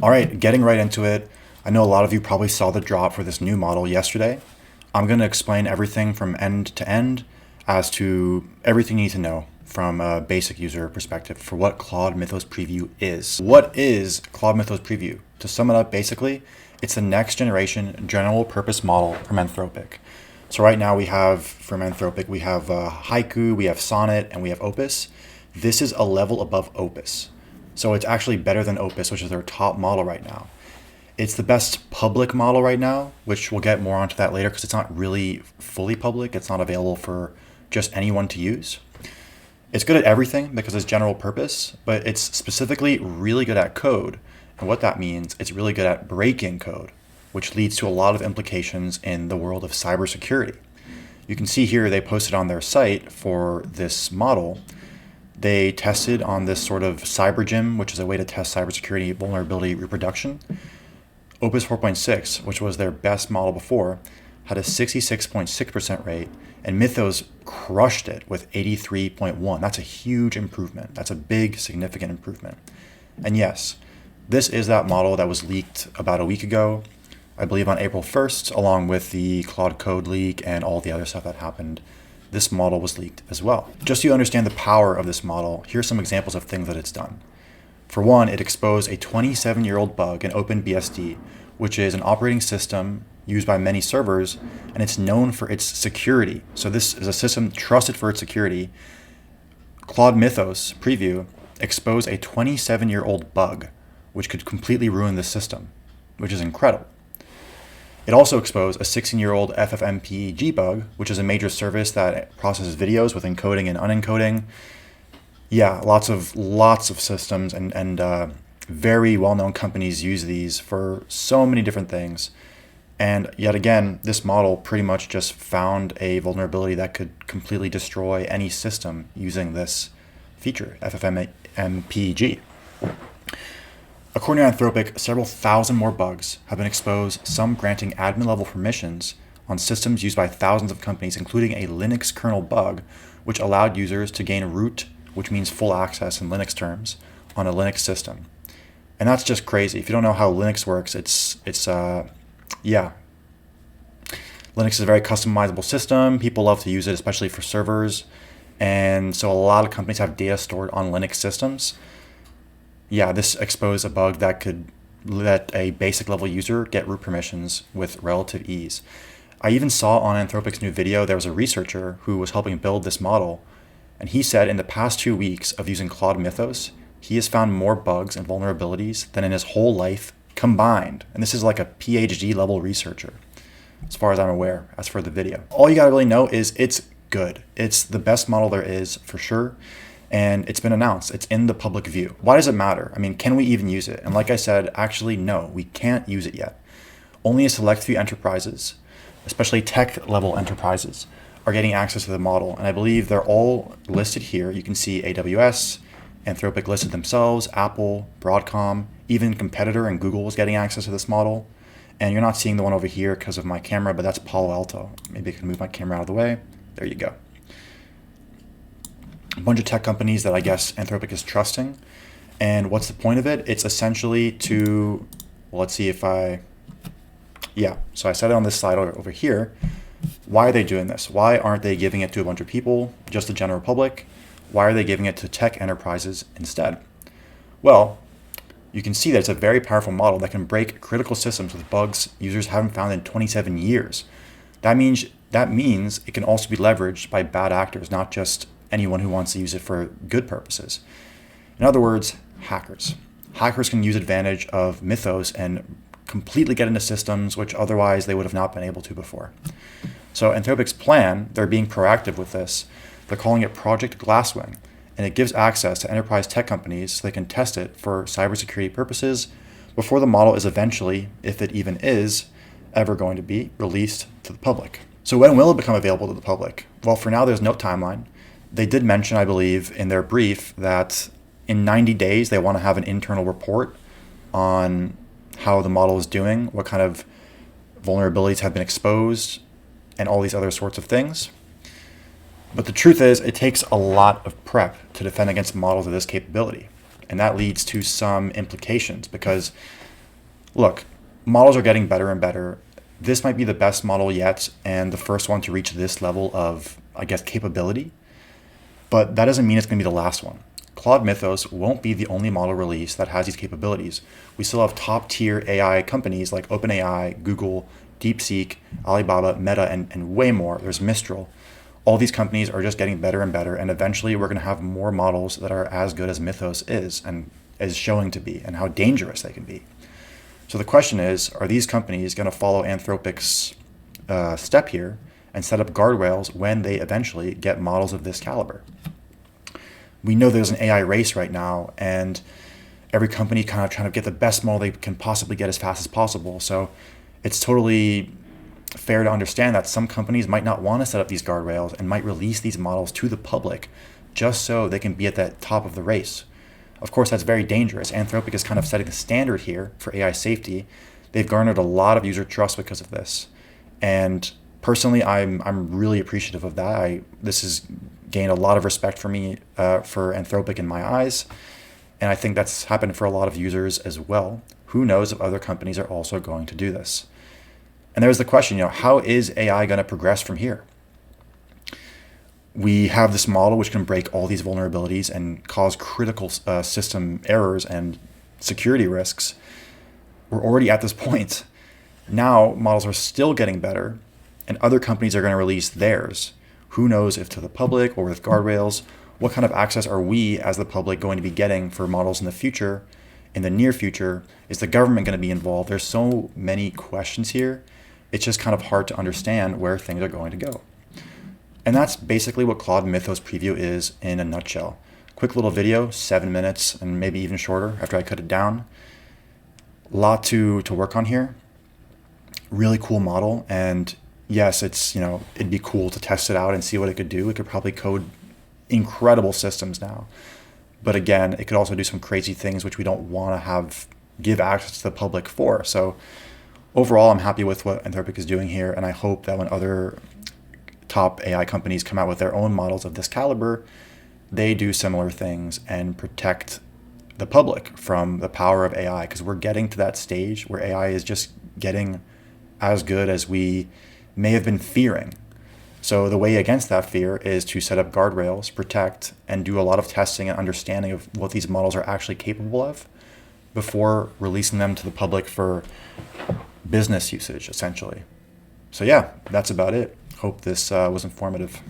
All right, getting right into it. I know a lot of you probably saw the drop for this new model yesterday. I'm going to explain everything from end to end as to everything you need to know from a basic user perspective for what Claude Mythos Preview is. What is Claude Mythos Preview? To sum it up, basically, it's the next generation general purpose model from Anthropic. So right now we have, from Anthropic, we have Haiku, we have Sonnet, and we have Opus. This is a level above Opus. So it's actually better than Opus, which is their top model right now. It's the best public model right now, which we'll get more onto that later because it's not really fully public. It's not available for just anyone to use. It's good at everything because it's general purpose, but it's specifically really good at code. And what that means, it's really good at breaking code, which leads to a lot of implications in the world of cybersecurity. You can see here they posted on their site for this model. They tested on this sort of cyber gym, which is a way to test cybersecurity vulnerability reproduction. Opus 4.6, which was their best model before, had a 66.6% rate, and Mythos crushed it with 83.1. That's a huge improvement. That's a big, significant improvement. And yes, this is that model that was leaked about a week ago, I believe on April 1st, along with the Claude Code leak and all the other stuff that happened. This model was leaked as well. Just so you understand the power of this model, here's some examples of things that it's done. For one, it exposed a 27-year-old bug in OpenBSD, which is an operating system used by many servers, and it's known for its security. So this is a system trusted for its security. Claude Mythos Preview exposed a 27-year-old bug, which could completely ruin the system, which is incredible. It also exposed a 16-year-old FFmpeg bug, which is a major service that processes videos with encoding and unencoding. Yeah, lots of systems and very well-known companies use these for so many different things. And yet again, this model pretty much just found a vulnerability that could completely destroy any system using this feature, FFmpeg. According to Anthropic, several thousand more bugs have been exposed, some granting admin-level permissions on systems used by thousands of companies, including a Linux kernel bug, which allowed users to gain root, which means full access in Linux terms, on a Linux system. And that's just crazy. If you don't know how Linux works, Linux is a very customizable system. People love to use it, especially for servers. And so a lot of companies have data stored on Linux systems. Yeah, this exposed a bug that could let a basic level user get root permissions with relative ease. I even saw on Anthropic's new video, there was a researcher who was helping build this model. And he said in the past 2 weeks of using Claude Mythos, he has found more bugs and vulnerabilities than in his whole life combined. And this is like a PhD level researcher, as far as I'm aware, as for the video. All you gotta really know is it's good. It's the best model there is for sure. And it's been announced. It's in the public view. Why does it matter? I mean, can we even use it? And like I said, actually, no, we can't use it yet. Only a select few enterprises, especially tech level enterprises, are getting access to the model. And I believe they're all listed here. You can see AWS, Anthropic listed themselves, Apple, Broadcom, even competitor and Google is getting access to this model. And you're not seeing the one over here because of my camera, but that's Palo Alto. Maybe I can move my camera out of the way. There you go. A bunch of tech companies that I guess Anthropic is trusting. And what's the point of it? It's essentially to, well, let's see if so I said it on this slide over here. Why are they doing this? Why aren't they giving it to a bunch of people, just the general public? Why are they giving it to tech enterprises instead? Well, you can see that it's a very powerful model that can break critical systems with bugs users haven't found in 27 years. That means it can also be leveraged by bad actors, not just anyone who wants to use it for good purposes. In other words, hackers. Hackers can use advantage of Mythos and completely get into systems which otherwise they would have not been able to before. So Anthropic's plan, they're being proactive with this. They're calling it Project Glasswing, and it gives access to enterprise tech companies so they can test it for cybersecurity purposes before the model is eventually, if it even is, ever going to be released to the public. So when will it become available to the public? Well, for now, there's no timeline. They did mention, I believe, in their brief that in 90 days, they want to have an internal report on how the model is doing, what kind of vulnerabilities have been exposed, and all these other sorts of things. But the truth is, it takes a lot of prep to defend against models of this capability. And that leads to some implications because Look, models are getting better and better. This might be the best model yet and the first one to reach this level of, I guess, capability, but that doesn't mean it's going to be the last one. Claude Mythos won't be the only model release that has these capabilities. We still have top tier AI companies like OpenAI, Google, DeepSeek, Alibaba, Meta, and way more. There's Mistral. All these companies are just getting better and better, and eventually we're going to have more models that are as good as Mythos is and is showing to be, and how dangerous they can be. So the question is, are these companies going to follow Anthropic's step here and set up guardrails when they eventually get models of this caliber? We know there's an AI race right now, and every company kind of trying to get the best model they can possibly get as fast as possible. So it's totally fair to understand that some companies might not want to set up these guardrails and might release these models to the public just so they can be at the top of the race. Of course, that's very dangerous. Anthropic is kind of setting the standard here for AI safety. They've garnered a lot of user trust because of this. And personally, I'm really appreciative of that. This has gained a lot of respect for me, for Anthropic in my eyes. And I think that's happened for a lot of users as well. Who knows if other companies are also going to do this? And there's the question, how is AI going to progress from here? We have this model which can break all these vulnerabilities and cause critical system errors and security risks. We're already at this point. Now models are still getting better, and other companies are going to release theirs. Who knows if to the public or with guardrails? What kind of access are we as the public going to be getting for models in the future? In the near future, is the government going to be involved? There's so many questions here. It's just kind of hard to understand where things are going to go. And that's basically what Claude Mythos Preview is in a nutshell. Quick little video, 7 minutes, and maybe even shorter after I cut it down. A lot to work on here. Really cool model, and yes, it'd be cool to test it out and see what it could do. It could probably code incredible systems now. But again, it could also do some crazy things which we don't want to give access to the public for. So overall, I'm happy with what Anthropic is doing here, and I hope that when other top AI companies come out with their own models of this caliber, they do similar things and protect the public from the power of AI, because we're getting to that stage where AI is just getting as good as we may have been fearing. So the way against that fear is to set up guardrails, protect, and do a lot of testing and understanding of what these models are actually capable of before releasing them to the public for business usage, essentially. So yeah, that's about it. Hope this was informative.